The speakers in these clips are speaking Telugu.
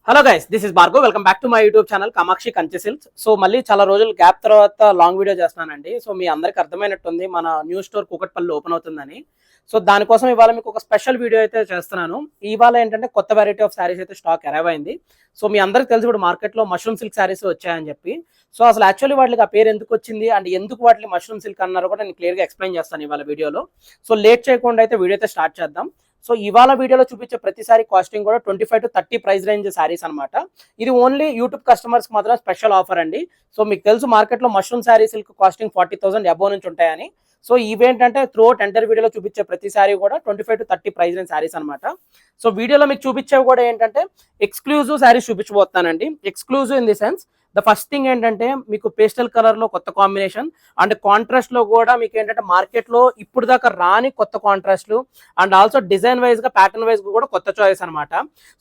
Hello guys, this is Bhargav. Welcome back to my YouTube channel Kamakshi Kanchi silks. So మళ్ళీ చాలా రోజులు గ్యాప్ తర్వాత లాంగ్ వీడియో చేస్తున్నానండి. సో మీ అందరికి అర్థమైనట్టుంది మన న్యూ స్టోర్ కూకట్పల్లి ఓపెన్ అవుతుందని. సో దానికోసం ఇవాళ మీకు ఒక స్పెషల్ వీడియో అయితే చేస్తున్నాను. ఇవాళ ఏంటంటే కొత్త వెరైటీ ఆఫ్ శారీస్ అయితే స్టాక్ అరైవ్ అయింది. సో మీ అందరికి తెలిసి ఇప్పుడు మార్కెట్లో మష్రూమ్ సిల్క్ శారీస్ వచ్చాయని చెప్పి. సో అసలు యాక్చువల్లీ వాటికి ఆ పేరు ఎందుకు వచ్చింది అండ్ ఎందుకు వాటిని మష్రూమ్ సిల్క్ అన్నారో కూడా నేను క్లియర్గా ఎక్స్ప్లెయిన్ చేస్తాను ఇవాళ వీడియోలో. సో లేట్ చేయకుండా అయితే వీడియో అయితే స్టార్ట్ చేద్దాం. సో ఇవాళ వీడియోలో చూపించే ప్రతిసారి కాస్టింగ్ కూడా 25 to 30 ప్రైస్ రేంజ్ శారీస్ అనమాట. ఇది ఓన్లీ యూట్యూబ్ కస్టమర్స్ మాత్రం స్పెషల్ ఆఫర్ అండి. సో మీకు తెలుసు మార్కెట్లో mushroom sari silk costing 40,000 above నుంచి ఉంటాయని. సో ఇవేంటంటే త్రూ అవుట్ ఎంటర్ వీడియోలో చూపించే ప్రతిసారి కూడా 25 to 30 ప్రైస్ రేంజ్ శారీస్ అనమాట. సో వీడియోలో మీకు చూపించేవి కూడా ఏంటంటే ఎక్స్క్లూజివ్ శారీస్ చూపించబోతున్నానండి. Exclusive in the sense the first thing ఏంటంటే మీకు పేస్టల్ కలర్ లో కొత్త కాంబినేషన్ అండ్ కాంట్రాస్ట్ లో కూడా మీకు ఏంటంటే మార్కెట్ లో ఇప్పుడు దాకా రాని కొత్త కాంట్రాస్ట్లు అండ్ ఆల్సో డిజైన్ వైజ్ గా ప్యాటర్న్ వైజ్ గా కూడా కొత్త చాయిస్ అనమాట.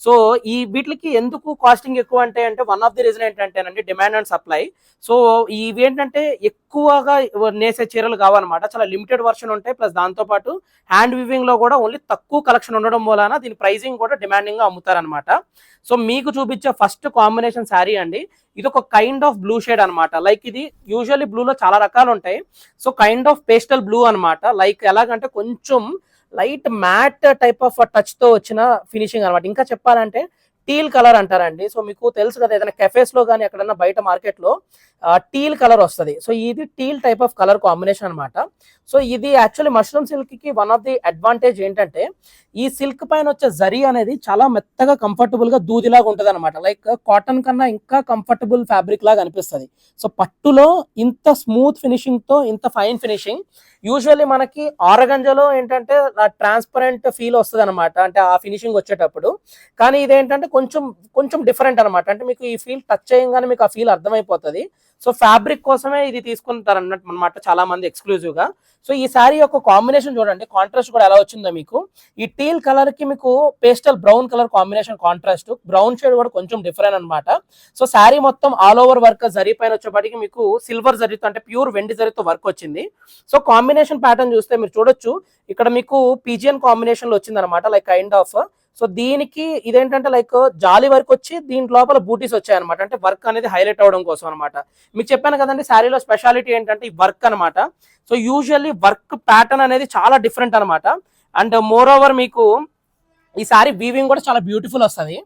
సో ఈ వీటికి ఎందుకు కాస్టింగ్ ఎక్కువ అంటే వన్ ఆఫ్ ది రీజన్ ఏంటంటేనండి డిమాండ్ అండ్ సప్లై. సో ఇవి ఏంటంటే ఎక్కువగా నేసే చీరలు కావాలన్నమాట. చాలా లిమిటెడ్ వర్షన్ ఉంటాయి. ప్లస్ దాంతో పాటు హ్యాండ్ వీవింగ్ లో కూడా ఓన్లీ తక్కువ కలెక్షన్ ఉండడం వలన దీని ప్రైసింగ్ కూడా డిమాండింగ్ గా అమ్ముతారనమాట. సో మీకు చూపించే ఫస్ట్ కాంబినేషన్ శారీ అండి. ఇది ఒక కైండ్ ఆఫ్ బ్లూ షేడ్ అనమాట. లైక్ ఇది యూజువల్లీ బ్లూలో చాలా రకాలు ఉంటాయి. So kind of pastel blue అనమాట. లైక్ ఎలాగంటే కొంచెం light matte type of touch తో వచ్చిన ఫినిషింగ్ అనమాట. ఇంకా చెప్పాలంటే టీల్ కలర్ అంటారండి. సో మీకు తెలుసు కదా, ఏదైనా కెఫేస్ లో కానీ ఎక్కడన్నా బయట మార్కెట్ లో టీల్ కలర్ వస్తుంది. సో ఇది teal type of colour combination అనమాట. సో ఇది యాక్చువల్లీ మష్రూమ్ సిల్క్ కి వన్ ఆఫ్ ది అడ్వాంటేజ్ ఏంటంటే ఈ సిల్క్ పైన వచ్చే జరీ అనేది చాలా మెత్తగా కంఫర్టబుల్ గా దూదిలాగా ఉంటుంది అనమాట. లైక్ కాటన్ కన్నా ఇంకా కంఫర్టబుల్ ఫ్యాబ్రిక్ లాగా అనిపిస్తుంది. సో పట్టులో ఇంత స్మూత్ ఫినిషింగ్ తో ఇంత ఫైన్ ఫినిషింగ్ యూజువల్లీ మనకి ఆరగంజలో ఏంటంటే ట్రాన్స్పరెంట్ ఫీల్ వస్తుంది అనమాట, అంటే ఆ ఫినిషింగ్ వచ్చేటప్పుడు. కానీ ఇదేంటంటే కొంచెం కొంచెం డిఫరెంట్ అనమాట. అంటే మీకు ఈ ఫీల్ టచ్ చేయగానే మీకు ఆ ఫీల్ అర్థమైపోతుంది. సో ఫ్యాబ్రిక్ కోసమే ఇది తీసుకుంటారు అన్నట్టు అనమాట చాలా మంది ఎక్స్క్లూజివ్ గా. సో ఈ శారీ యొక్క కాంబినేషన్ చూడండి, కాంట్రాస్ట్ కూడా ఎలా వచ్చిందో మీకు. ఈ టీల్ కలర్ కి మీకు pastel brown colour combination contrast, brown shade కూడా కొంచెం డిఫరెంట్ అనమాట. సో శారీ మొత్తం ఆల్ ఓవర్ వర్క్ జరీ పైన వచ్చేప్పటికి మీకు సిల్వర్ జరీతో అంటే ప్యూర్ వెండి జరీతో వర్క్ వచ్చింది. సో కాంబినేషన్ ప్యాటర్న్ చూస్తే మీరు చూడొచ్చు, ఇక్కడ మీకు పీజియన్ కాంబినేషన్ లో వచ్చింది అనమాట. లైక్ కైండ్ ఆఫ్ సో దీనికి ఇదేంటంటే లైక్ జాలీ వర్క్ వచ్చి దీని లోపల బూటీస్ వచ్చాయి అనమాట. అంటే వర్క్ అనేది హైలైట్ అవడం కోసం అనమాట. మీకు చెప్పాను కదండి శారీలో స్పెషాలిటీ ఏంటంటే ఈ వర్క్ అనమాట. సో యూజువల్లీ వర్క్ ప్యాటర్న్ అనేది చాలా డిఫరెంట్ అనమాట. అండ్ మోర్ ఓవర్ మీకు ఈ శారీ వీవింగ్ కూడా చాలా బ్యూటిఫుల్ వస్తుంది.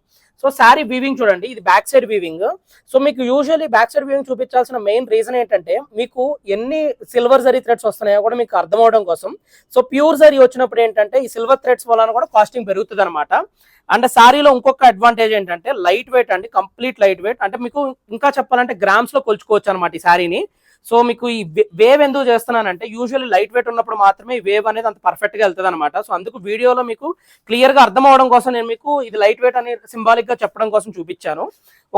సో శారీ వీవింగ్ చూడండి, ఇది బ్యాక్ సైడ్ వీవింగ్. సో మీకు యూజువల్లీ బ్యాక్ సైడ్ వీవింగ్ చూపించాల్సిన మెయిన్ రీజన్ ఏంటంటే మీకు ఎన్ని సిల్వర్ జరీ థ్రెడ్స్ వస్తున్నాయో కూడా మీకు అర్థం అవడం కోసం. సో ప్యూర్ జరీ వచ్చినప్పుడు ఏంటంటే ఈ సిల్వర్ థ్రెడ్స్ వలన కూడా కాస్టింగ్ పెరుగుతుంది అనమాట. అండ్ శారీలో ఇంకొక అడ్వాంటేజ్ ఏంటంటే లైట్ వెయిట్ అండి, కంప్లీట్ లైట్ వెయిట్. అంటే మీకు ఇంకా చెప్పాలంటే గ్రామ్స్ లో కొలుచుకోవచ్చు అనమాట ఈ శారీని. సో మీకు ఈ వేవ్ ఎందుకు చేస్తున్నానంటే యూజువల్లీ లైట్ వెయిట్ ఉన్నప్పుడు మాత్రమే ఈ వేవ్ అనేది అంత పర్ఫెక్ట్ గా వెళ్తుంది అనమాట. సో అందుకు వీడియోలో మీకు క్లియర్ గా అర్థం అవడం కోసం నేను మీకు ఇది లైట్ వెయిట్ అని సింబాలిక్ గా చెప్పడం కోసం చూపించాను.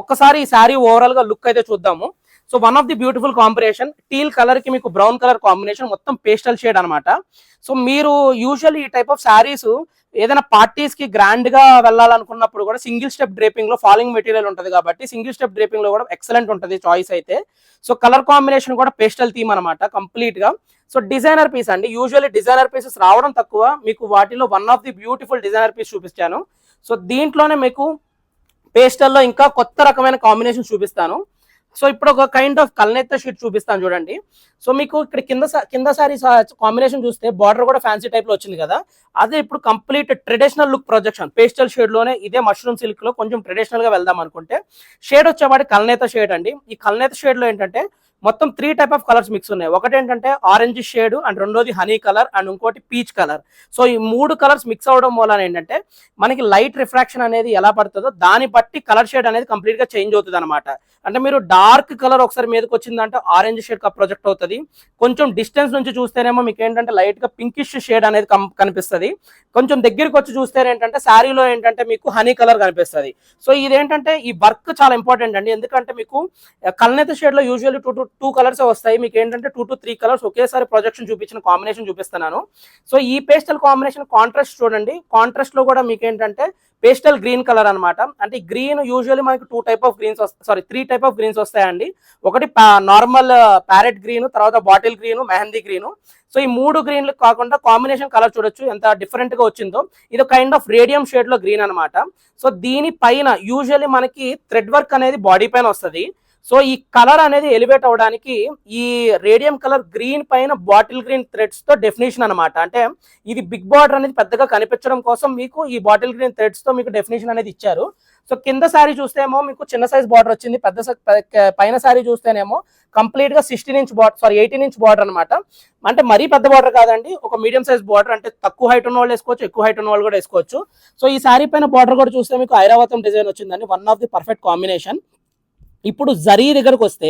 ఒక్కసారి ఈ శారీ ఓవరాల్ గా లుక్ అయితే చూద్దాము. So one of the beautiful combination teal colour కి మీకు బ్రౌన్ కలర్ కాంబినేషన్, మొత్తం పేస్టల్ షేడ్ అనమాట. సో మీరు యూజువల్లీ ఈ టైప్ ఆఫ్ శారీస్ ఏదైనా పార్టీస్ కి గ్రాండ్ గా వెళ్ళాలనుకున్నప్పుడు కూడా సింగిల్ స్టెప్ డ్రేపింగ్ లో ఫాలింగ్ మెటీరియల్ ఉంటుంది కాబట్టి సింగిల్ స్టెప్ డ్రేపింగ్ లో కూడా ఎక్సలెంట్ ఉంటుంది చాయిస్ అయితే. సో కలర్ కాంబినేషన్ కూడా పేస్టల్ థీమ్ అనమాట కంప్లీట్ గా. సో డిజైనర్ పీస్ అండి, యూజువల్లీ డిజైనర్ పీసెస్ రావడం తక్కువ, మీకు వాటిలో one of the beautiful designer piece చూపిస్తాను. సో దీంట్లోనే మీకు పేస్టల్లో ఇంకా కొత్త రకమైన కాంబినేషన్ చూపిస్తాను. సో ఇప్పుడు ఒక కైండ్ ఆఫ్ కల్నేత షీట్ చూపిస్తాను చూడండి. సో మీకు ఇక్కడ కింద సారీ కాంబినేషన్ చూస్తే బార్డర్ కూడా ఫ్యాన్సీ టైప్ లో వచ్చింది కదా, అదే ఇప్పుడు complete traditional look projection pastel shade లోనే ఇదే మష్రూమ్ సిల్క్ లో కొంచెం ట్రెడిషనల్ గా వెళ్దాం అనుకుంటే షేడ్ వచ్చేవాడి కల్నేత షేడ్ అండి. ఈ కల్నేత షేడ్ లో ఏంటంటే మొత్తం 3 టైప్ ఆఫ్ కలర్స్ మిక్స్ ఉన్నాయి. ఒకటి ఏంటంటే ఆరెంజ్ షేడ్ అండ్ రెండోది హనీ కలర్ అండ్ ఇంకోటి పీచ్ కలర్. సో ఈ 3 కలర్స్ మిక్స్ అవడం వలన ఏంటంటే మనకి లైట్ రిఫ్రాక్షన్ అనేది ఎలా పడుతుందో దాన్ని బట్టి కలర్ షేడ్ అనేది కంప్లీట్ గా చేంజ్ అవుతుంది అనమాట. అంటే మీరు డార్క్ కలర్ ఒకసారి మీదకి వచ్చిందంటే ఆరెంజ్ షేడ్ ప్రొజెక్ట్ అవుతుంది. కొంచెం డిస్టెన్స్ నుంచి చూస్తేనేమో మీకు ఏంటంటే లైట్ గా పింకిష్ షేడ్ అనేది కనిపిస్తుంది. కొంచెం దగ్గరికి వచ్చి చూస్తే ఏంటంటే శారీలో ఏంటంటే మీకు హనీ కలర్ కనిపిస్తుంది. సో ఇదేంటంటే ఈ వర్క్ చాలా ఇంపార్టెంట్ అండి, ఎందుకంటే మీకు కల్నేత షేడ్ లో యూజువల్లీ 2 టూ కలర్స్ వస్తాయి. మీకు ఏంటంటే 2 to 3 కలర్స్ ఒకేసారి ప్రొజెక్షన్ చూపించిన కాంబినేషన్ చూపిస్తున్నాను. సో ఈ పేస్టల్ కాంబినేషన్ కాంట్రాస్ట్ చూడండి. కాంట్రాస్ట్ లో కూడా మీకు ఏంటంటే పేస్టల్ గ్రీన్ కలర్ అనమాట. అంటే గ్రీన్ యూజువల్లీ మనకి 3 టైప్ ఆఫ్ గ్రీన్స్ వస్తాయండి. ఒకటి నార్మల్ ప్యారెట్ గ్రీన్, తర్వాత bottle green, mehndi green. So ఈ 3 గ్రీన్లు కాకుండా కాంబినేషన్ కలర్ చూడొచ్చు ఎంత డిఫరెంట్ గా వచ్చిందో. ఇది కైండ్ ఆఫ్ రేడియం షేడ్ లో గ్రీన్ అనమాట. సో దీని పైన యూజువల్లీ మనకి థ్రెడ్ వర్క్ అనేది బాడీ పైన వస్తుంది. సో ఈ కలర్ అనేది ఎలివేట్ అవడానికి ఈ రేడియం కలర్ గ్రీన్ పైన బాటిల్ గ్రీన్ థ్రెడ్స్ తో డెఫినేషన్ అనమాట. అంటే ఇది బిగ్ బార్డర్ అనేది పెద్దగా కనిపించడం కోసం మీకు ఈ బాటిల్ గ్రీన్ థ్రెడ్స్ తో మీకు డెఫినేషన్ అనేది ఇచ్చారు. సో కింద శారీ చూస్తేమో మీకు చిన్న సైజ్ బార్డర్ వచ్చింది, పైన శారీ చూస్తేనేమో కంప్లీట్ గా 18 ఇంచ్ బార్డర్ అనమాట. అంటే మరీ పెద్ద బార్డర్ కాదండి, ఒక మీడియం సైజ్ బార్డర్. అంటే తక్కువ హైట్ ఉన్న వాళ్ళు వేసుకోవచ్చు, ఎక్కువ హైట్ ఉన్న వాళ్ళు కూడా వేసుకోవచ్చు. సో ఈ శారీ పైన బార్డర్ కూడా చూస్తే మీకు ఐరావతం డిజైన్ వచ్చిందండి. One of the perfect combination. ఇప్పుడు జరీ దగ్గరకు వస్తే,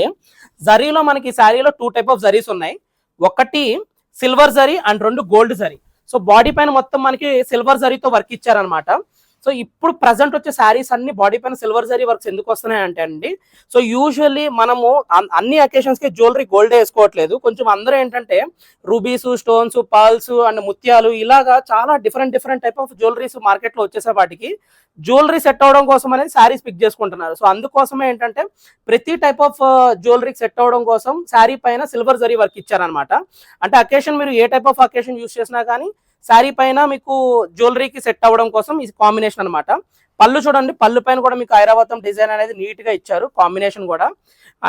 జరీలో మనకి ఈ శారీలో 2 టైప్ ఆఫ్ జరీస్ ఉన్నాయి. ఒకటి silver zari and 2 gold zari. So body పైన మొత్తం మనకి సిల్వర్ జరీతో వర్క్ ఇచ్చారనమాట. సో ఇప్పుడు ప్రజెంట్ వచ్చే శారీస్ అన్ని బాడీ పైన సిల్వర్ జరీ వర్క్స్ ఎందుకు వస్తున్నాయి అంటే అండి, సో యూజువల్లీ మనము అన్ని అకేషన్స్ కి జ్యువెలరీ గోల్డే వేసుకోవట్లేదు. కొంచెం అందరూ ఏంటంటే రూబీస్, స్టోన్స్, పర్ల్స్ అండ్ ముత్యాలు ఇలాగా చాలా different type of jewelleries market లో వచ్చేసే వాటికి జ్యువెలరీ సెట్ అవడం కోసం అనేది శారీస్ పిక్ చేసుకుంటున్నారు. సో అందుకోసమే ఏంటంటే ప్రతి టైప్ ఆఫ్ జ్యువెలరీ సెట్ అవడం కోసం శారీ పైన సిల్వర్ జరీ వర్క్ ఇచ్చారనమాట. అంటే అకేషన్ మీరు ఏ టైప్ ఆఫ్ అకేషన్ యూజ్ చేసినా కానీ శారీ పైన మీకు జ్యువెలరీకి సెట్ అవ్వడం కోసం ఈ కాంబినేషన్ అనమాట. పళ్ళు చూడండి, పళ్ళు పైన కూడా మీకు ఐరావతం డిజైన్ అనేది నీట్ గా ఇచ్చారు కాంబినేషన్ కూడా.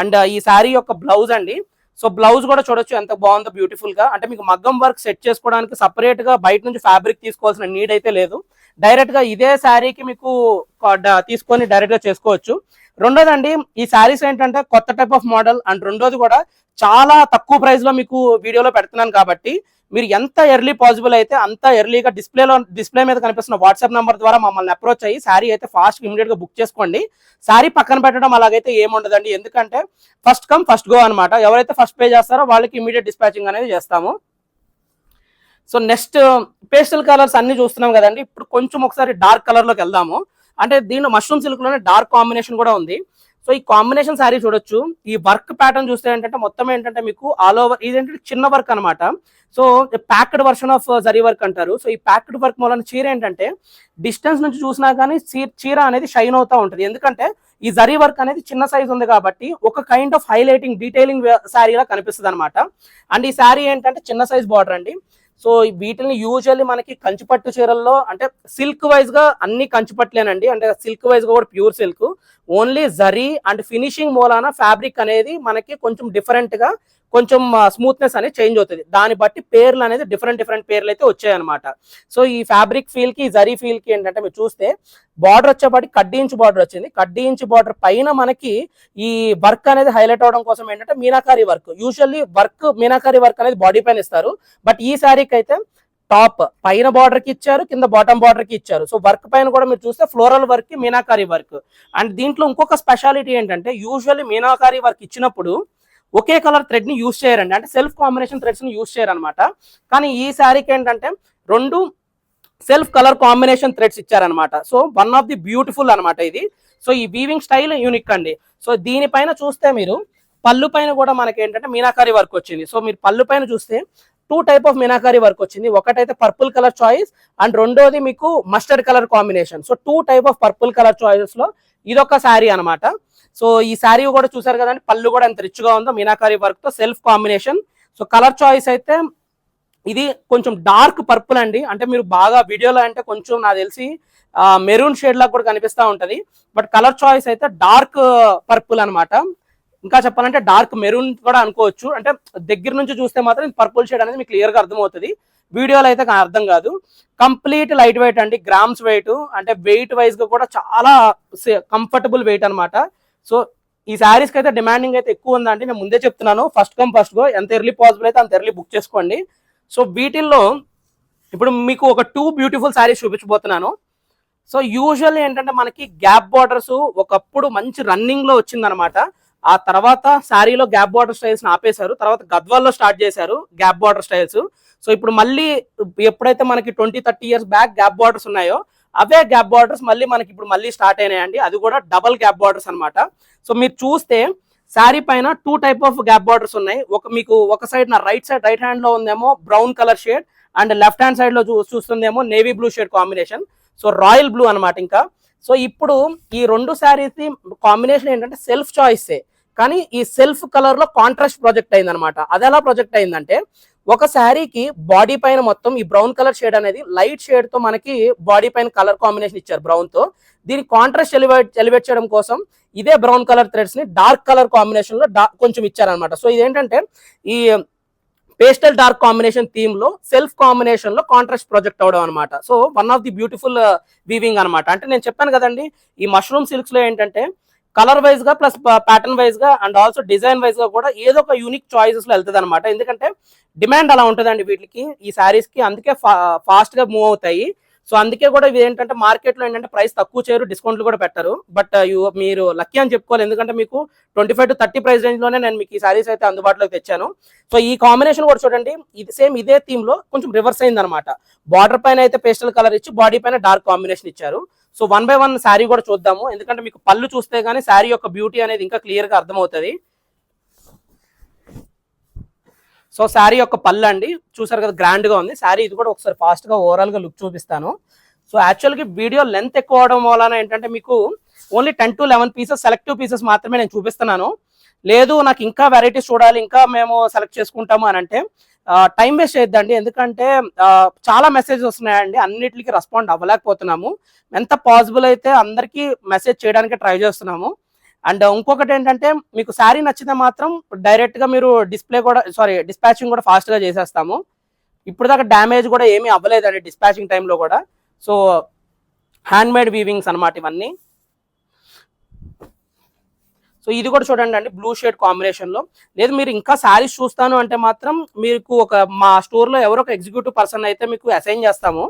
అండ్ ఈ శారీ యొక్క బ్లౌజ్ అండి. సో బ్లౌజ్ కూడా చూడొచ్చు ఎంత బాగుందో బ్యూటిఫుల్ గా. అంటే మీకు మగ్గం వర్క్ సెట్ చేసుకోవడానికి సపరేట్ గా బయట నుంచి ఫ్యాబ్రిక్ తీసుకోవాల్సిన నీడ్ అయితే లేదు. డైరెక్ట్ గా ఇదే శారీకి మీకు తీసుకొని డైరెక్ట్ గా చేసుకోవచ్చు. రెండోదండి, ఈ శారీస్ ఏంటంటే కొత్త టైప్ ఆఫ్ మోడల్. అండ్ రెండోది కూడా చాలా తక్కువ ప్రైస్ లో మీకు వీడియోలో పెడుతున్నాను కాబట్టి మీరు ఎంత ఎర్లీ పాసిబుల్ అయితే అంత ఎర్లీగా డిస్ప్లే మీద కనిపిస్తున్న వాట్సాప్ నెంబర్ ద్వారా మమ్మల్ని అప్రోచ్ అయ్యి శారీ అయితే ఫాస్ట్ ఇమీడియట్ గా బుక్ చేసుకోండి. శారీ పక్కన పెట్టడం అలాగైతే ఏముండదండి, ఎందుకంటే ఫస్ట్ కమ్ ఫస్ట్ గో అనమాట. ఎవరైతే ఫస్ట్ పే చేస్తారో వాళ్ళకి ఇమీడియట్ డిస్పాచింగ్ అనేది చేస్తాము. సో నెక్స్ట్ పేస్టల్ కలర్స్ అన్ని చూస్తున్నాం కదండి. ఇప్పుడు కొంచెం ఒకసారి డార్క్ కలర్ లోకి వెళ్దాము. అంటే దీనిలో మష్రూమ్ సిల్క్ లోనే డార్క్ కాంబినేషన్ కూడా ఉంది. సో ఈ కాంబినేషన్ శారీ చూడొచ్చు. ఈ వర్క్ ప్యాటర్న్ చూస్తే ఏంటంటే మొత్తం ఏంటంటే మీకు ఆల్ ఓవర్ ఇదేంటంటే చిన్న వర్క్ అనమాట. So packed version of zari work అంటారు. సో ఈ ప్యాక్డ్ వర్క్ మూలన చీర ఏంటంటే డిస్టెన్స్ నుంచి చూసినా కానీ చీర అనేది షైన్ అవుతా ఉంటుంది. ఎందుకంటే ఈ జరీ వర్క్ అనేది చిన్న సైజ్ ఉంది కాబట్టి ఒక కైండ్ ఆఫ్ హైలైటింగ్ డీటెయిలింగ్ శారీలా కనిపిస్తుంది అనమాట. అండ్ ఈ శారీ ఏంటంటే చిన్న సైజ్ బార్డర్ అండి. సో వీటిని యూజువల్లీ మనకి కంచిపట్టు చీరల్లో అంటే సిల్క్ వైజ్ గా అన్ని కంచిపట్లేనండి. అంటే సిల్క్ వైజ్ గా కూడా pure silk, only zari and finishing మూలాన ఫ్యాబ్రిక్ అనేది మనకి కొంచెం డిఫరెంట్ గా కొంచెం స్మూత్నెస్ అనేది చేంజ్ అవుతుంది. దాన్ని బట్టి పేర్లు అనేది డిఫరెంట్ పేర్లు అయితే వచ్చాయి అనమాట. సో ఈ ఫ్యాబ్రిక్ ఫీల్ కి జరీ ఫీల్ కి ఏంటంటే మీరు చూస్తే బార్డర్ వచ్చేపాటి కడ్డీ ఇంచ్ బార్డర్ వచ్చింది. కడ్డీ ఇంచ్ బార్డర్ పైన మనకి ఈ వర్క్ అనేది హైలైట్ అవడం కోసం ఏంటంటే meenakari work. Usually work meenakari work అనేది బాడీ పైన ఇస్తారు. బట్ ఈ శారీకి అయితే టాప్ పైన బార్డర్ కి ఇచ్చారు, కింద బాటమ్ బార్డర్ కి ఇచ్చారు. సో వర్క్ పైన కూడా మీరు చూస్తే ఫ్లోరల్ వర్క్ కి మీనాకారి వర్క్. అండ్ దీంట్లో ఇంకొక స్పెషాలిటీ ఏంటంటే యూజువల్లీ మీనాకారి వర్క్ ఇచ్చినప్పుడు ఒకే కలర్ థ్రెడ్ ని యూజ్ చేయరండి. అంటే సెల్ఫ్ కాంబినేషన్ థ్రెడ్స్ ని యూజ్ చేయరనమాట. కానీ ఈ శారీకి ఏంటంటే 2 సెల్ఫ్ కలర్ కాంబినేషన్ థ్రెడ్స్ ఇచ్చారనమాట. So one of the beautiful అనమాట ఇది. సో ఈ వీవింగ్ స్టైల్ యూనిక్ అండి. సో దీనిపైన చూస్తే మీరు పళ్ళు పైన కూడా మనకి ఏంటంటే మీనాకారి వర్క్ వచ్చింది. సో మీరు పళ్ళు పైన చూస్తే 2 టైప్ ఆఫ్ మీనాకారి వర్క్ వచ్చింది. ఒకటైతే పర్పుల్ కలర్ చాయిస్ అండ్ రెండోది మీకు mustard colour combination. So 2 type of purple colour choices లో ఇదొక శారీ అనమాట. సో ఈ శారీ కూడా చూసారు కదండి, పళ్ళు కూడా ఎంత రిచ్ గా ఉందో మీనాకారి వర్క్ తో self combination. So colour choice అయితే ఇది కొంచెం డార్క్ పర్పుల్ అండి. అంటే మీరు బాగా వీడియోలో అంటే కొంచెం నాకు తెలిసి మెరూన్ షేడ్ లాగా కూడా కనిపిస్తూ ఉంటది. బట్ కలర్ చాయిస్ అయితే డార్క్ పర్పుల్ అనమాట. ఇంకా చెప్పాలంటే డార్క్ మెరూన్ కూడా అనుకోవచ్చు. అంటే దగ్గర నుంచి చూస్తే మాత్రం పర్పుల్ షేడ్ అనేది మీకు క్లియర్ గా అర్థమవుతుంది, వీడియోలో అయితే అర్థం కాదు. కంప్లీట్ లైట్ వెయిట్ అండి, గ్రామ్స్ వెయిట్. అంటే వెయిట్ వైజ్ గా కూడా చాలా కంఫర్టబుల్ వెయిట్ అనమాట. సో ఈ శారీస్ కి అయితే డిమాండింగ్ అయితే ఎక్కువ ఉందండి. నేను ముందే చెప్తున్నాను, ఫస్ట్ కమ్ ఫస్ట్ గో. ఎంత ఎర్లీ పాసిబుల్ అయితే అంత ఎర్లీ బుక్ చేసుకోండి. సో వీటిల్లో ఇప్పుడు మీకు ఒక 2 బ్యూటిఫుల్ శారీస్ చూపించబోతున్నాను. సో యూజువల్లీ ఏంటంటే మనకి గ్యాప్ బార్డర్స్ ఒకప్పుడు మంచి రన్నింగ్ లో వచ్చిందనమాట. ఆ తర్వాత శారీలో గ్యాప్ బార్డర్ స్టైల్స్ ఆపేశారు, తర్వాత గద్వాల్లో స్టార్ట్ చేశారు గ్యాప్ బార్డర్ స్టైల్స్. సో ఇప్పుడు మళ్ళీ ఎప్పుడైతే మనకి 20-30 ఇయర్స్ బ్యాక్ గ్యాప్ బార్డర్స్ ఉన్నాయో అవే గ్యాప్ బార్డర్స్ మళ్ళీ మనకి ఇప్పుడు మళ్ళీ స్టార్ట్ అయినాయండి. అది కూడా డబల్ గ్యాప్ బార్డర్స్ అనమాట. సో మీరు చూస్తే శారీ పైన 2 టైప్ ఆఫ్ గ్యాప్ బార్డర్స్ ఉన్నాయి. మీకు ఒక సైడ్ నా రైట్ హ్యాండ్ లో ఉందేమో brown colour shade and left hand side లో చూస్తుందేమో navy blue shade combination. So royal blue అనమాట. ఇంకా సో ఇప్పుడు ఈ 2 శారీస్ కాంబినేషన్ ఏంటంటే సెల్ఫ్ చాయిసే, కానీ ఈ సెల్ఫ్ కలర్ లో కాంట్రాస్ట్ ప్రొజెక్ట్ అయింది అనమాట. అది ఎలా ప్రొజెక్ట్ అయిందంటే ఒక శారీకి బాడీ పైన మొత్తం ఈ బ్రౌన్ కలర్ షేడ్ అనేది లైట్ షేడ్ తో మనకి బాడీ పైన కలర్ కాంబినేషన్ ఇచ్చారు బ్రౌన్ తో. దీని కాంట్రాస్ట్ ఎలివేట్ చేయడం కోసం ఇదే బ్రౌన్ కలర్ థ్రెడ్స్ ని డార్క్ కలర్ కాంబినేషన్ లో కొంచెం ఇచ్చారనమాట. సో ఇదేంటంటే ఈ పేస్టల్ డార్క్ కాంబినేషన్ థీమ్ లో సెల్ఫ్ కాంబినేషన్ లో కాంట్రాస్ట్ ప్రొజెక్ట్ అవడం అనమాట. So one of the beautiful weaving అనమాట. అంటే నేను చెప్పాను కదండి, ఈ మష్రూమ్ సిల్క్స్ లో ఏంటంటే కలర్ వైజ్ గా ప్లస్ ప్యాటర్న్ వైజ్ గా అండ్ ఆల్సో డిజైన్ వైజ్ గా కూడా ఏదో ఒక యూనిక్ చాయిసెస్ లో వెళ్తుంది అనమాట. ఎందుకంటే డిమాండ్ అలా ఉంటుందండి వీటికి, ఈ శారీస్ కి, అందుకే ఫాస్ట్ గా మూవ్ అవుతాయి. సో అందుకే కూడా ఇది ఏంటంటే మార్కెట్ లో ఏంటంటే ప్రైస్ తక్కువ చేయరు, డిస్కౌంట్లు కూడా పెట్టరు. బట్ మీరు లక్కీ అని చెప్పుకోవాలి, ఎందుకంటే మీకు 25 to 30 ప్రైస్ రేంజ్ లోనే నేను మీకు ఈ శారీస్ అయితే అందుబాటులోకి తెచ్చాను. సో ఈ కాంబినేషన్ కూడా చూడండి, ఇది సేమ్ ఇదే థీమ్ లో కొంచెం రివర్స్ అయింది అనమాట. బార్డర్ పైన అయితే పేస్టల్ కలర్ ఇచ్చి బాడీ పైన డార్క్ కాంబినేషన్ ఇచ్చారు. సో 1 by 1 శారీ కూడా చూద్దాము, ఎందుకంటే మీకు పళ్ళు చూస్తే గానీ శారీ యొక్క బ్యూటీ అనేది ఇంకా క్లియర్ గా అర్థమవుతుంది. సో శారీ యొక్క పళ్ళు అండి చూసారు కదా, గ్రాండ్ గా ఉంది శారీ. ఇది కూడా ఒకసారి ఫాస్ట్ గా ఓవరాల్ గా లుక్ చూపిస్తాను. సో యాక్చువల్గా వీడియో లెంత్ ఎక్కువ అవడం వలన ఏంటంటే మీకు only 10 to 11 pieces selective pieces మాత్రమే నేను చూపిస్తున్నాను. లేదు నాకు ఇంకా వెరైటీస్ చూడాలి, ఇంకా మేము సెలెక్ట్ చేసుకుంటాము అని అంటే టైం వేస్ట్ చేయొద్దండి. ఎందుకంటే చాలా మెసేజెస్ వస్తున్నాయండి, అన్నిటికీ రెస్పాండ్ అవ్వలేకపోతున్నాము. ఎంత పాసిబుల్ అయితే అందరికీ మెసేజ్ చేయడానికి ట్రై చేస్తున్నాము. అండ్ ఇంకొకటి ఏంటంటే మీకు శారీ నచ్చితే మాత్రం డైరెక్ట్ గా మీరు డిస్పాచింగ్ కూడా ఫాస్ట్ గా చేసేస్తాము. ఇప్పుడు దాకా డ్యామేజ్ కూడా ఏమీ అవ్వలేదండి డిస్పాచింగ్ టైంలో కూడా. సో హ్యాండ్ మేడ్ వీవింగ్స్ అనమాట ఇవన్నీ. సో ఇది కూడా చూడండి అండి, బ్లూ షేడ్ కాంబినేషన్ లో. లేదు మీరు ఇంకా శారీస్ చూస్తాను అంటే మాత్రం మీకు మా స్టోర్ లో ఎవరో ఒక ఎగ్జిక్యూటివ్ పర్సన్ అయితే మీకు అసైన్ చేస్తాము.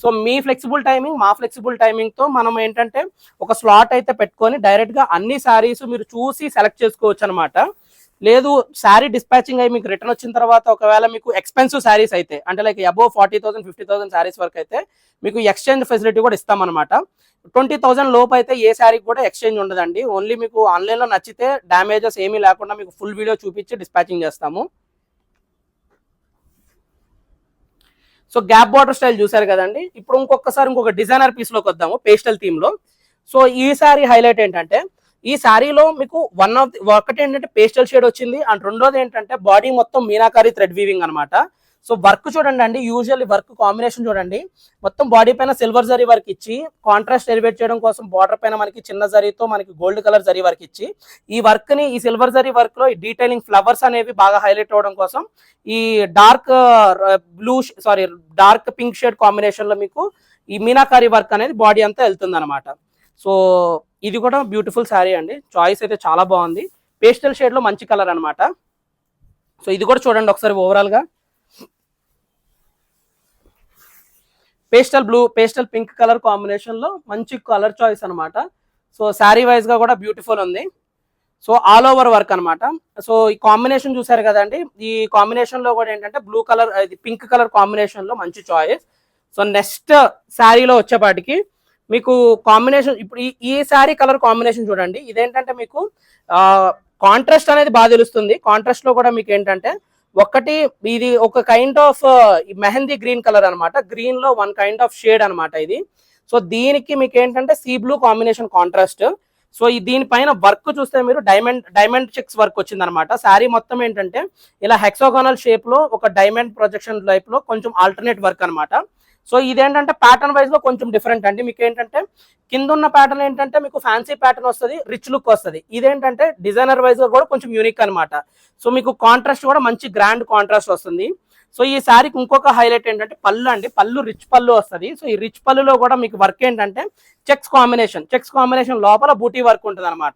సో మీ ఫ్లెక్సిబుల్ టైమింగ్, మా ఫ్లెక్సిబుల్ టైమింగ్ తో మనం ఏంటంటే ఒక స్లాట్ అయితే పెట్టుకొని డైరెక్ట్ గా అన్ని శారీస్ మీరు చూసి సెలెక్ట్ చేసుకోవచ్చు అనమాట. లేదు శారీ డిస్పాచింగ్ అయ్యి మీకు రిటర్న్ వచ్చిన తర్వాత ఒకవేళ మీకు ఎక్స్పెన్సివ్ శారీస్ అయితే, అంటే లైక్ అబోవ్ 40,000 50,000 శారీస్ వరకు అయితే మీకు ఎక్స్చేంజ్ ఫెసిలిటీ కూడా ఇస్తామన్నమాట. 20,000 లోపు అయితే ఏ శారీకి కూడా ఎక్స్చేంజ్ ఉండదండి. ఓన్లీ మీకు ఆన్లైన్ లో నచ్చితే డ్యామేజెస్ ఏమీ లేకుండా మీకు ఫుల్ వీడియో చూపించి డిస్పాచింగ్ చేస్తాము. సో గ్యాప్ బార్డర్ స్టైల్ చూసారు కదండి. ఇప్పుడు ఇంకొక డిజైనర్ పీస్ లోకి వద్దాము, పేస్టల్ థీమ్ లో. సో ఈ శారీ హైలైట్ ఏంటంటే ఈ శారీలో మీకు ఒకటి ఏంటంటే పేస్టల్ షేడ్ వచ్చింది, అండ్ రెండోది ఏంటంటే బాడీ మొత్తం మీనాకారి థ్రెడ్ వీవింగ్ అనమాట. సో వర్క్ చూడండి అండి, యూజువల్లీ వర్క్ కాంబినేషన్ చూడండి, మొత్తం బాడీ పైన సిల్వర్ జరీ వర్క్ ఇచ్చి కాంట్రాస్ట్ ఎలివేట్ చేయడం కోసం బార్డర్ పైన మనకి చిన్న జరీతో మనకి గోల్డ్ కలర్ జరీ వర్క్ ఇచ్చి ఈ వర్క్ ని, ఈ సిల్వర్ జరీ వర్క్ లో ఈ డీటెయిలింగ్ ఫ్లవర్స్ అనేవి బాగా హైలైట్ అవ్వడం కోసం ఈ డార్క్ పింక్ షేడ్ కాంబినేషన్ లో మీకు ఈ మీనాకారి వర్క్ అనేది బాడీ అంతా వెళ్తుంది అనమాట. సో ఇది కూడా బ్యూటిఫుల్ శారీ అండి, చాయిస్ అయితే చాలా బాగుంది. పేస్టల్ షేడ్ లో మంచి కలర్ అనమాట. సో ఇది కూడా చూడండి ఒకసారి ఓవరాల్ గా, pastel blue, pastel pink colour combination లో మంచి కలర్ చాయిస్ అనమాట. సో శారీ వైజ్ గా కూడా బ్యూటిఫుల్ ఉంది. సో ఆల్ ఓవర్ వర్క్ అనమాట. సో ఈ కాంబినేషన్ చూసారు కదండి, ఈ కాంబినేషన్ లో కూడా ఏంటంటే blue colour, pink colour combination లో మంచి చాయిస్. సో నెక్స్ట్ శారీలో వచ్చేపాటికి మీకు కాంబినేషన్, ఇప్పుడు ఈ శారీ కలర్ కాంబినేషన్ చూడండి, ఇదేంటంటే మీకు కాంట్రాస్ట్ అనేది బాగా తెలుస్తుంది. కాంట్రాస్ట్ లో కూడా మీకు ఏంటంటే ఒకటి ఇది ఒక kind of mehndi green colour అనమాట, గ్రీన్ లో వన్ కైండ్ ఆఫ్ షేడ్ అనమాట ఇది. సో దీనికి మీకు ఏంటంటే sea blue combination contrast. So దీనిపైన వర్క్ చూస్తే మీరు డైమండ్ చెక్స్ వర్క్ వచ్చింది అనమాట. శారీ మొత్తం ఏంటంటే ఇలా హెక్సాగోనల్ షేప్ లో ఒక డైమండ్ ప్రొజెక్షన్ టైప్ లో కొంచెం ఆల్టర్నేట్ వర్క్ అనమాట. సో ఇదేంటంటే ప్యాటర్న్ వైజ్ లో కొంచెం డిఫరెంట్ అండి. మీకు ఏంటంటే కింద ఉన్న ప్యాటర్న్ ఏంటంటే మీకు ఫ్యాన్సీ ప్యాటర్న్ వస్తుంది, రిచ్ లుక్ వస్తుంది. ఇదేంటంటే డిజైనర్ వైజ్ గా కూడా కొంచెం యూనిక్ అనమాట. సో మీకు కాంట్రాస్ట్ కూడా మంచి గ్రాండ్ కాంట్రాస్ట్ వస్తుంది. సో ఈ శారీకి ఇంకొక హైలైట్ ఏంటంటే పళ్ళు అండి, పళ్ళు రిచ్ పళ్ళు వస్తుంది. సో ఈ రిచ్ పళ్ళులో కూడా మీకు వర్క్ ఏంటంటే చెక్స్ కాంబినేషన్ లోపల బూటీ వర్క్ ఉంటుంది అనమాట.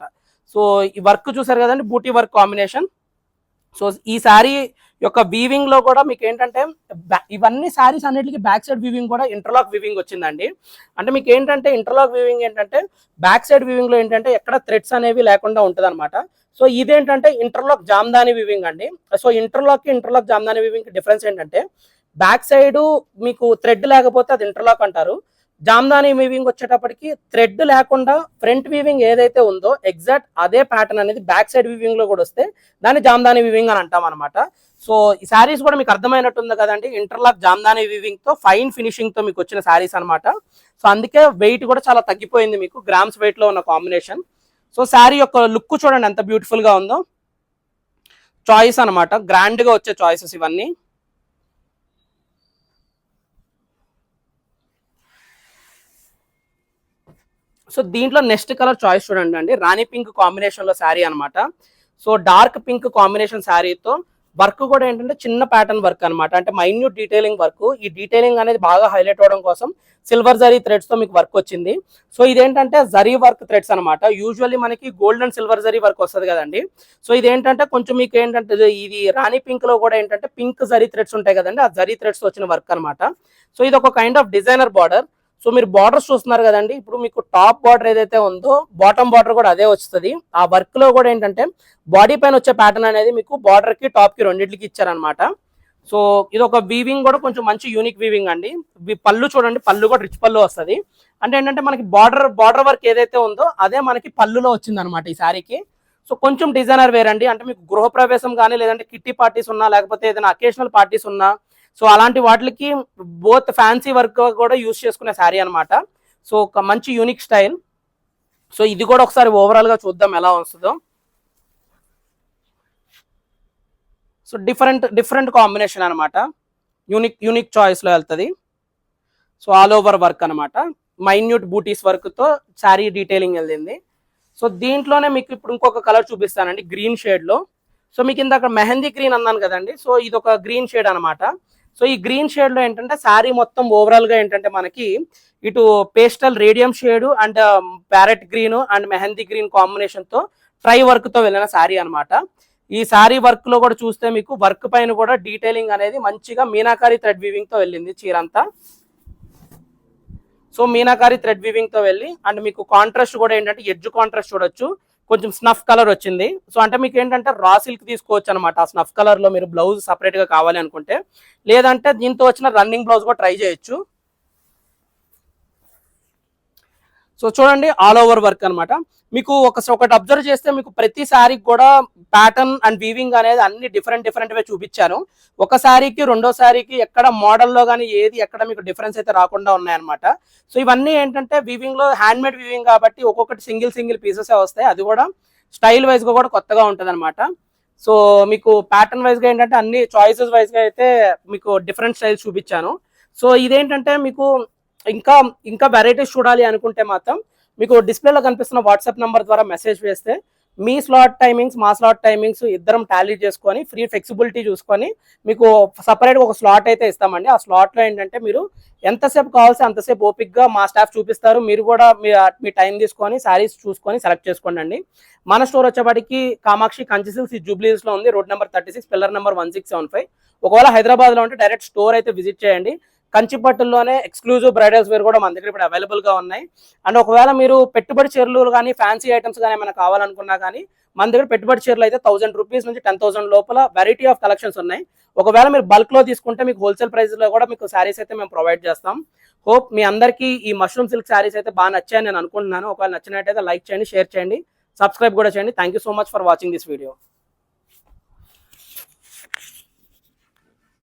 సో ఈ వర్క్ చూసారు కదండి, బూటీ వర్క్ కాంబినేషన్. సో ఈ శారీ యొక్క వీవింగ్ లో కూడా మీకు ఏంటంటే ఇవన్నీ శారీస్ అన్నిటికీ బ్యాక్ సైడ్ వీవింగ్ కూడా ఇంటర్లాక్ వీవింగ్ వచ్చిందండి. అంటే మీకు ఏంటంటే ఇంటర్లాక్ వీవింగ్ ఏంటంటే బ్యాక్ సైడ్ వీవింగ్ లో ఏంటంటే ఎక్కడ థ్రెడ్స్ అనేవి లేకుండా ఉంటుంది అనమాట. సో ఇదేంటంటే ఇంటర్లాక్ జామ్దాని వీవింగ్ అండి. So interlock Jamdani weaving difference ఏంటంటే బ్యాక్ సైడ్ మీకు థ్రెడ్ లేకపోతే అది ఇంటర్లాక్ అంటారు, జామ్దాని వీవింగ్ వచ్చేటప్పటికి థ్రెడ్ లేకుండా ఫ్రంట్ వీవింగ్ ఏదైతే ఉందో ఎగ్జాక్ట్ అదే ప్యాటర్న్ అనేది బ్యాక్ సైడ్ వీవింగ్ లో కూడా వస్తే దాన్ని జామ్దాని వీవింగ్ అని అంటాం అనమాట. సో ఈ శారీస్ కూడా మీకు అర్థమైనట్టుంది కదండి, ఇంటర్లాక్ జామ్దాని వీవింగ్ తో ఫైన్ ఫినిషింగ్ తో మీకు వచ్చిన శారీస్ అనమాట. సో అందుకే వెయిట్ కూడా చాలా తగ్గిపోయింది, మీకు గ్రామ్స్ వెయిట్ లో ఉన్న కాంబినేషన్. సో శారీ యొక్క లుక్ చూడండి ఎంత బ్యూటిఫుల్ గా ఉందో. చాయిస్ అనమాట, గ్రాండ్ గా వచ్చే చాయిసెస్ ఇవన్నీ. సో దీంట్లో నెక్స్ట్ కలర్ చాయిస్ చూడండి అండి, రాణి పింక్ కాంబినేషన్ లో శారీ అనమాట. సో డార్క్ పింక్ కాంబినేషన్ శారీతో వర్క్ కూడా ఏంటంటే చిన్న ప్యాటర్న్ వర్క్ అనమాట, అంటే మైన్యూట్ డీటెయిలింగ్ వర్క్. ఈ డీటెయిలింగ్ అనేది బాగా హైలైట్ అవడం కోసం సిల్వర్ జరీ థ్రెడ్స్ తో మీకు వర్క్ వచ్చింది. సో ఇదేంటంటే జరీ వర్క్ థ్రెడ్స్ అనమాట. యూజువల్లీ మనకి gold and silver zari work వస్తుంది కదండి. సో ఇదేంటంటే కొంచెం మీకు ఏంటంటే ఇది రాణి పింక్ లో కూడా ఏంటంటే పింక్ జరీ థ్రెడ్స్ ఉంటాయి కదండి, ఆ జరీ థ్రెడ్స్ వచ్చిన వర్క్ అనమాట. సో ఇది ఒక kind of designer border. So మీరు బార్డర్స్ చూస్తున్నారు కదండి, ఇప్పుడు మీకు టాప్ బార్డర్ ఏదైతే ఉందో బాటమ్ బార్డర్ కూడా అదే వస్తుంది. ఆ వర్క్ లో కూడా ఏంటంటే బాడీ పైన వచ్చే ప్యాటర్న్ అనేది మీకు బార్డర్ కి టాప్ కి రెండింటికి ఇచ్చారనమాట. సో ఇది ఒక వీవింగ్ కూడా కొంచెం మంచి యూనిక్ వీవింగ్ అండి. పళ్ళు చూడండి, పళ్ళు కూడా రిచ్ పళ్ళు వస్తుంది. అంటే ఏంటంటే మనకి బార్డర్ వర్క్ ఏదైతే ఉందో అదే మనకి పళ్ళులో వచ్చింది అనమాట ఈ శారీకి. సో కొంచెం డిజైనర్ వేర్ అండి, అంటే మీకు గృహప్రవేశం కానీ లేదంటే కిట్టి పార్టీస్ ఉన్నా లేకపోతే ఏదైనా అకేషనల్ పార్టీస్ ఉన్నా సో అలాంటి వాటికి బోత్ ఫ్యాన్సీ వర్క్ కూడా యూస్ చేసుకునే శారీ అనమాట. సో ఒక మంచి యూనిక్ స్టైల్. సో ఇది కూడా ఒకసారి ఓవరాల్ గా చూద్దాం ఎలా వస్తుందో. సో డిఫరెంట్ కాంబినేషన్ అనమాట, యూనిక్ చాయిస్ లో వెళ్తుంది. సో ఆల్ ఓవర్ వర్క్ అనమాట, మైన్యూట్ బూటీస్ వర్క్ తో శారీ డీటెయిలింగ్ వెళ్ళింది. సో దీంట్లోనే మీకు ఇప్పుడు ఇంకొక కలర్ చూపిస్తానండి, గ్రీన్ షేడ్ లో. సో మీకు ఇందాక మెహందీ గ్రీన్ అన్నాను కదండి, సో ఇది ఒక గ్రీన్ షేడ్ అనమాట. సో ఈ గ్రీన్ షేడ్ లో ఏంటంటే శారీ మొత్తం ఓవరాల్ గా ఏంటంటే మనకి ఇటు pastel radium shade and parrot green and mehndi green combination తో ట్రై వర్క్ తో వెళ్ళిన శారీ అనమాట. ఈ శారీ వర్క్ లో కూడా చూస్తే మీకు వర్క్ పైన కూడా డీటెయిలింగ్ అనేది మంచిగా మీనాకారి థ్రెడ్ వీవింగ్ తో వెళ్ళింది చీరంతా. సో మీనాకారి థ్రెడ్ వీవింగ్ తో వెళ్ళి అండ్ మీకు కాంట్రాస్ట్ కూడా ఏంటంటే ఎడ్జ్ కాంట్రాస్ట్ చూడొచ్చు, కొంచెం స్నఫ్ కలర్ వచ్చింది. సో అంటే మీకు ఏంటంటే రా సిల్క్ తీసుకోవచ్చు అనమాట, ఆ స్నఫ్ కలర్ లో మీరు బ్లౌజ్ సపరేట్ గా కావాలి అనుకుంటే, లేదంటే దీంతో వచ్చిన రన్నింగ్ బ్లౌజ్ కూడా ట్రై చేయొచ్చు. సో చూడండి ఆల్ ఓవర్ వర్క్ అనమాట. మీకు ఒకటి అబ్జర్వ్ చేస్తే మీకు ప్రతి శారీకి కూడా ప్యాటర్న్ అండ్ వీవింగ్ అనేది అన్ని డిఫరెంట్ వే చూపించాను. ఒక శారీకి రెండో శారీకి ఎక్కడ మోడల్లో కానీ ఏది ఎక్కడ మీకు డిఫరెన్స్ అయితే రాకుండా ఉన్నాయన్నమాట. సో ఇవన్నీ ఏంటంటే వీవింగ్ లో హ్యాండ్ మేడ్ వీవింగ్ కాబట్టి ఒక్కొక్కటి సింగిల్ పీసెస్ వస్తాయి, అది కూడా స్టైల్ వైజ్ గా కూడా కొత్తగా ఉంటుంది అనమాట. సో మీకు ప్యాటర్న్ వైజ్ గా ఏంటంటే అన్ని చాయిసెస్ వైజ్ గా అయితే మీకు డిఫరెంట్ స్టైల్స్ చూపించాను. సో ఇదేంటంటే మీకు ఇంకా వెరైటీస్ చూడాలి అనుకుంటే మాత్రం మీకు డిస్ప్లేలో కనిపిస్తున్న వాట్సాప్ నెంబర్ ద్వారా మెసేజ్ వేస్తే మీ స్లాట్ టైమింగ్స్ మా స్లాట్ టైమింగ్స్ ఇద్దరం టాలీ చేసుకొని ఫ్రీ ఫ్లెక్సిబిలిటీ చూసుకొని మీకు సపరేట్గా ఒక స్లాట్ అయితే ఇస్తామండి. ఆ స్లాట్లో ఏంటంటే మీరు ఎంతసేపు కావాల్సి అంతసేపు ఓపిక్గా మా స్టాఫ్ చూపిస్తారు, మీరు కూడా మీ టైం తీసుకొని శారీస్ చూసుకొని సెలెక్ట్ చేసుకోండి అండి. మన స్టోర్ వచ్చేవాడికి కామాక్షి కంచి సిల్క్స్ జూబ్లీస్ లో ఉంది, రోడ్ నెంబర్ 36, పిల్లర్ నెంబర్ 1675. ఒకవేళ హైదరాబాద్ లో ఉంటే డైరెక్ట్ స్టోర్ అయితే విజిట్ చేయండి. కంచిపట్టుల్లోనే ఎక్స్క్లూజివ్ బ్రైడల్స్ వేర్ కూడా మన దగ్గర ఇప్పుడు అవైలబుల్ గా ఉన్నాయి. అండ్ ఒకవేళ మీరు పెట్టుబడి చీరలు కానీ ఫ్యాన్సీ ఐటమ్స్ కానీ ఏమైనా కావాలనుకున్నా కానీ మన దగ్గర పెట్టుబడి చీరలు అయితే 1000 రూపీస్ నుంచి 10,000 లోపల వెరైటీ ఆఫ్ కలెక్షన్స్ ఉన్నాయి. ఒకవేళ మీరు బల్క్ లో తీసుకుంటే మీకు హోల్సేల్ ప్రైస్ లో కూడా మీకు శారీస్ అయితే మేము ప్రొవైడ్ చేస్తాం. హోప్ మీ అందరికీ ఈ మష్రూమ్ సిల్క్ శారీస్ అయితే బాగా నచ్చాయని నేను అనుకుంటున్నాను. ఒకవేళ నచ్చినట్టయితే లైక్ చేయండి, షేర్ చేయండి, సబ్స్క్రైబ్ కూడా చేయండి. Thank you so much for watching this video.